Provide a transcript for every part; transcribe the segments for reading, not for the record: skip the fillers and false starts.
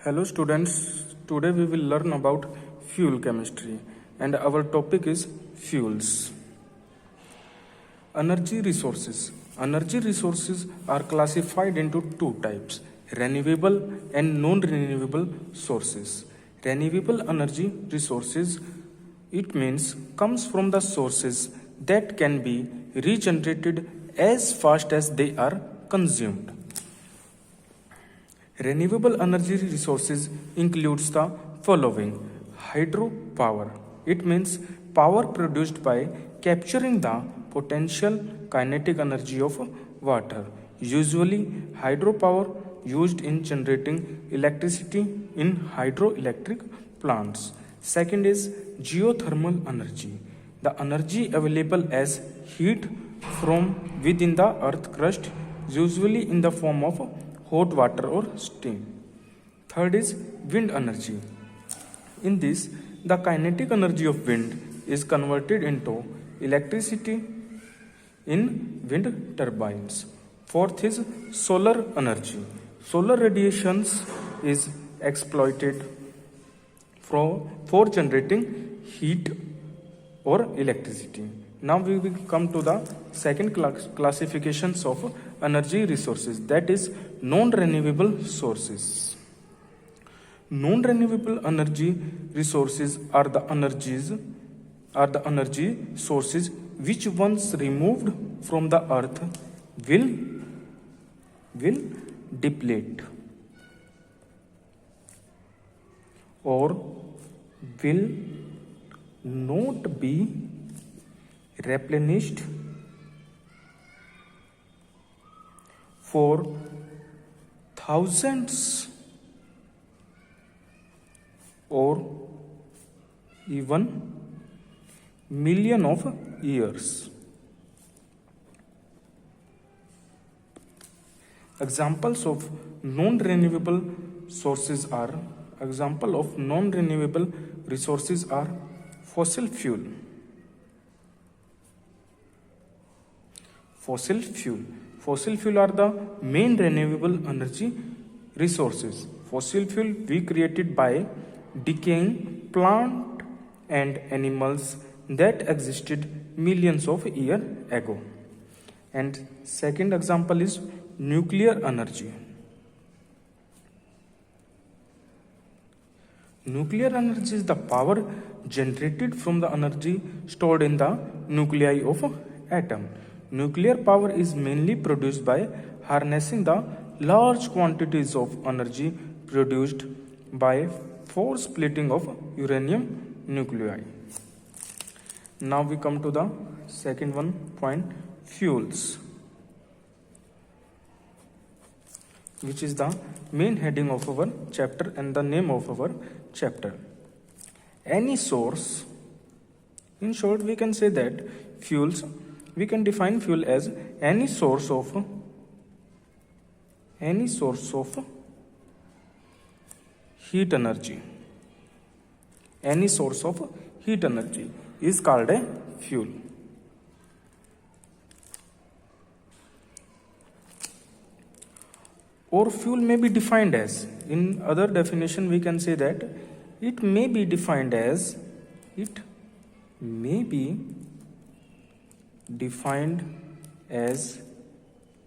Hello students, today we will learn about fuel chemistry and our topic is fuels. Energy resources. Energy resources are classified into two types, renewable and non-renewable sources. Renewable energy resources, it means comes from the sources that can be regenerated as fast as they are consumed. Renewable energy resources includes the following: hydropower. It means power produced by capturing the potential kinetic energy of water. Usually hydropower used in generating electricity in hydroelectric plants. Second is geothermal energy. The energy available as heat from within the earth crust, usually in the form of hot water or steam. Third is wind energy. In this, the kinetic energy of wind is converted into electricity in wind turbines. Fourth is solar energy. Solar radiations is exploited for generating heat or electricity. Now we will come to the second classifications of energy resources, that is non-renewable sources. Non-renewable energy resources are the energy sources which once removed from the earth will deplete or will not be replenished for thousands or even million of years. Examples of non-renewable sources are fossil fuel. Fossil fuel are the main renewable energy resources. Fossil fuel we created by decaying plant and animals that existed millions of years ago. And second example is nuclear energy. Nuclear energy is the power generated from the energy stored in the nuclei of atom. Nuclear power is mainly produced by harnessing the large quantities of energy produced by force splitting of uranium nuclei. Now we come to the second point, fuels, which is the main heading of our chapter and the name of our chapter. Any source, in short we can say that fuels, we can define fuel as any source of heat energy. Any source of heat energy is called a fuel. Or fuel may be defined as, in other definition we can say that it may be defined as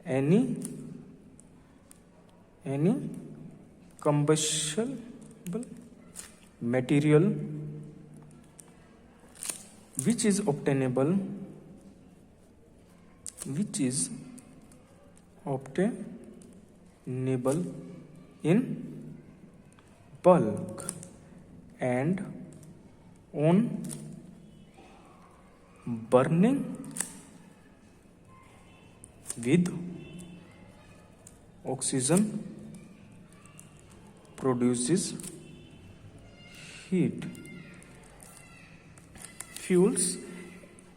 any combustible material which is obtainable in bulk and on burning with oxygen produces heat. Fuels,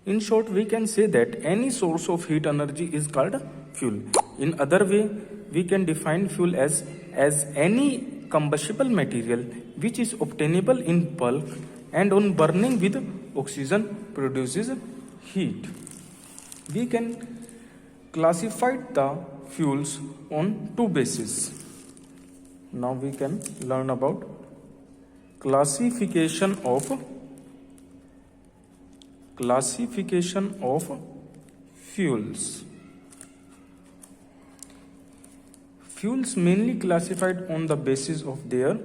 in short we can say that any source of heat energy is called fuel. In other way we can define fuel as any combustible material which is obtainable in bulk and on burning with oxygen produces heat. We can classify the fuels on two bases. Now we can learn about classification of fuels. Fuels mainly classified on the basis of their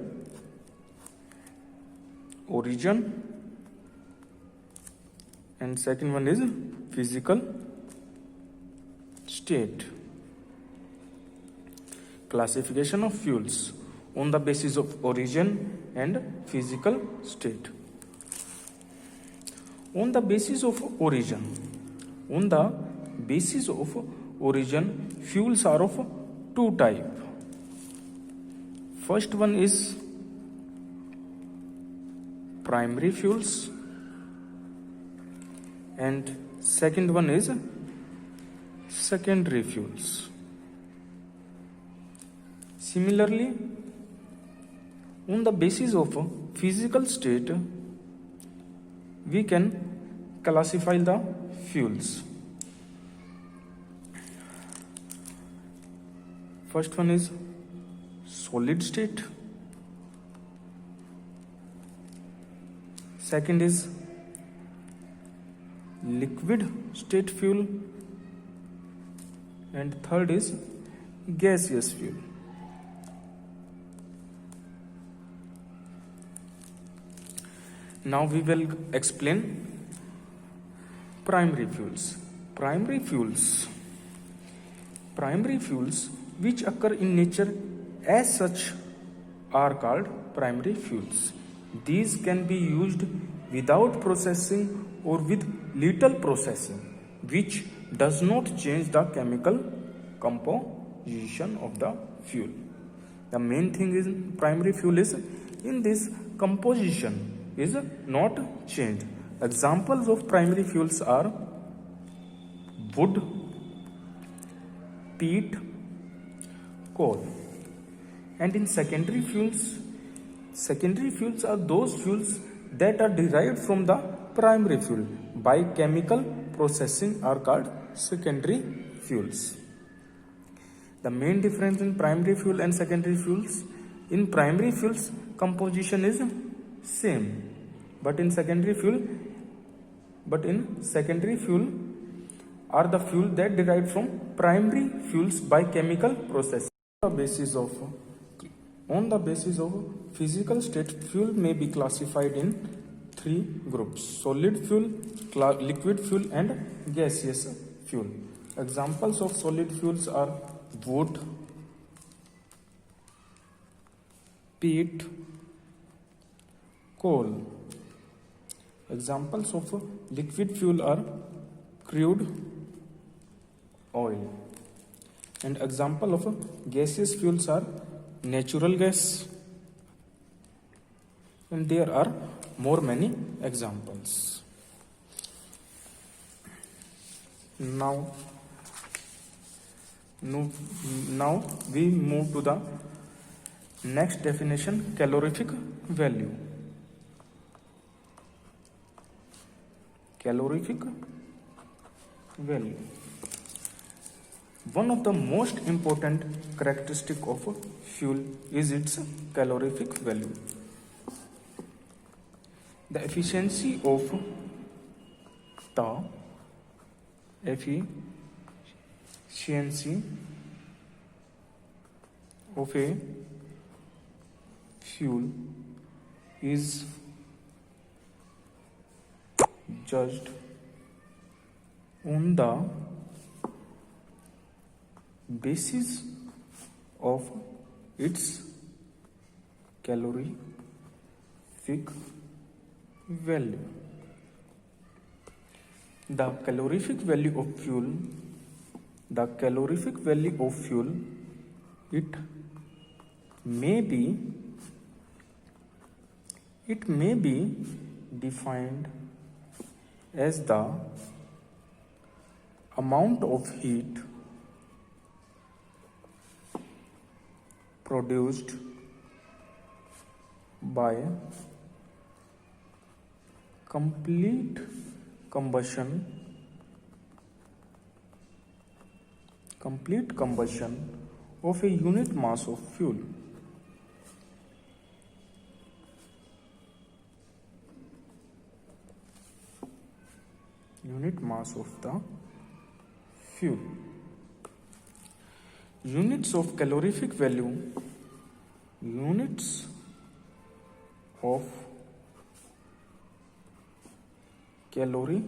origin, and second one is physical state. Classification of fuels on the basis of origin and physical state. On the basis of origin, fuels are of two types. First one is primary fuels, and second one is secondary fuels. Similarly, on the basis of physical state, we can classify the fuels. First one is solid state. Second is liquid state fuel, and third is gaseous fuel. Now we will explain primary fuels. Primary fuels which occur in nature as such are called primary fuels. These can be used without processing or with little processing, which does not change the chemical composition of the fuel. The main thing is primary fuel is in this composition is not changed. Examples of primary fuels are wood, peat, coal. And in secondary fuels are those fuels that are derived from the primary fuel by chemical processing are called secondary fuels. The main difference in primary fuel and secondary fuels: in primary fuels composition is same, but in secondary fuel are the fuel that derived from primary fuels by chemical processing. On the basis of physical state, fuel may be classified in three groups: solid fuel, liquid fuel, and gaseous fuel. Examples of solid fuels are wood, peat, coal. Examples of liquid fuel are crude oil, and example of gaseous fuels are natural gas, and there are many examples. Now we move to the next definition: calorific value. Calorific value. One of the most important characteristic of a fuel is its calorific value. The efficiency of a fuel is judged on the basis of its calorific value. The calorific value of fuel, it may be defined as the amount of heat produced by complete combustion of a unit mass of fuel. unit mass of the fuel. Units of calorific value. Units of calorific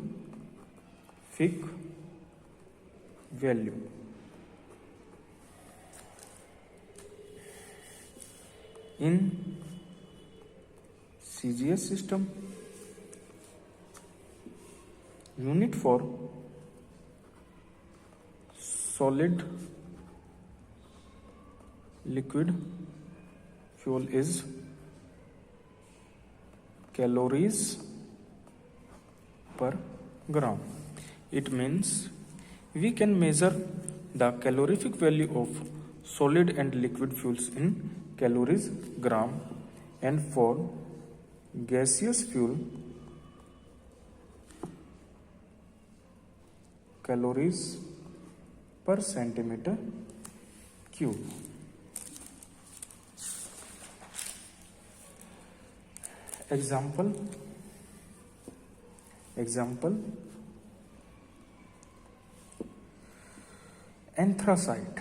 value. In CGS system, unit for solid liquid fuel is calories per gram. It means we can measure the calorific value of solid and liquid fuels in calories gram, and for gaseous fuel calories per centimeter cube. Example anthracite.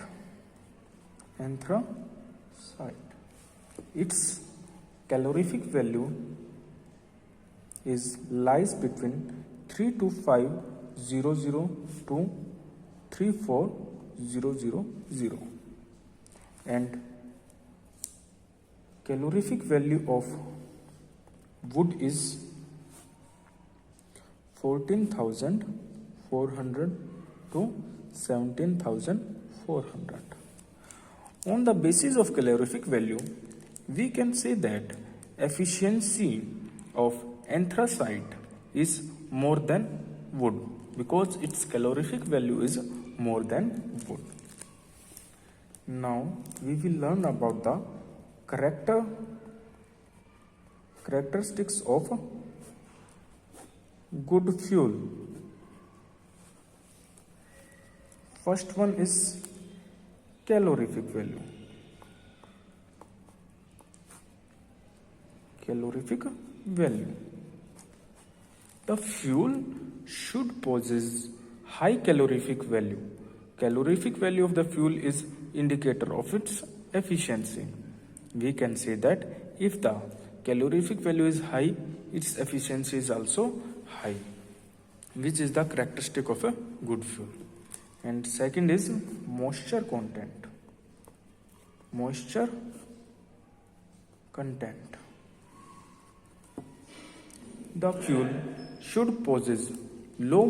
Its calorific value lies between 32500 to 34000, and calorific value of wood is 14,400 to 17,400. On the basis of calorific value, we can say that efficiency of anthracite is more than wood because its calorific value is more than wood. Now we will learn about the characteristics of good fuel. First one is calorific value. The fuel should possess high calorific value. Calorific value of the fuel is indicator of its efficiency. We can say that if the calorific value is high, its efficiency is also high, which is the characteristic of a good fuel. And second is moisture content. The fuel should possess low